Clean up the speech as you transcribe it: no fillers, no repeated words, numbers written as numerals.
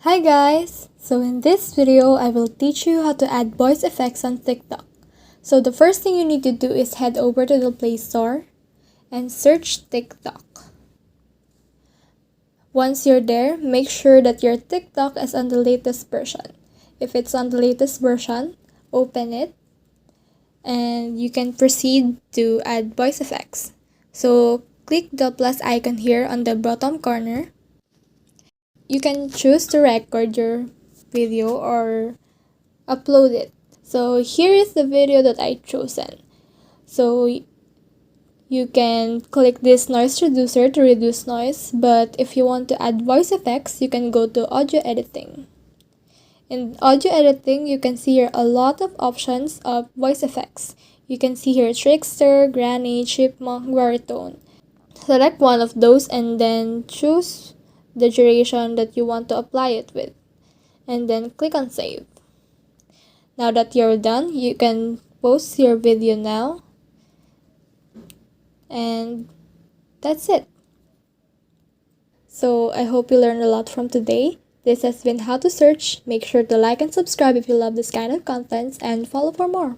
Hi guys! So in this video, I will teach you how to add voice effects on TikTok. So the first thing you need to do is head over to the Play Store and search TikTok. Once you're there, make sure that your TikTok is on the latest version. If it's on the latest version, open it and you can proceed to add voice effects. So click the plus icon here on the bottom corner. You can choose to record your video or upload it. So here is the video that I chosen. So you can click this noise reducer to reduce noise, but if you want to add voice effects, you can go to audio editing. In audio editing, you can see here a lot of options of voice effects. You can see here trickster, granny, chipmunk, baritone. Select one of those and then choose the duration that you want to apply it with, and then click on save. Now that you're done, you can post your video now, and that's it. So I hope you learned a lot from today. This has been How to Search. Make sure to like and subscribe if you love this kind of content and follow for more.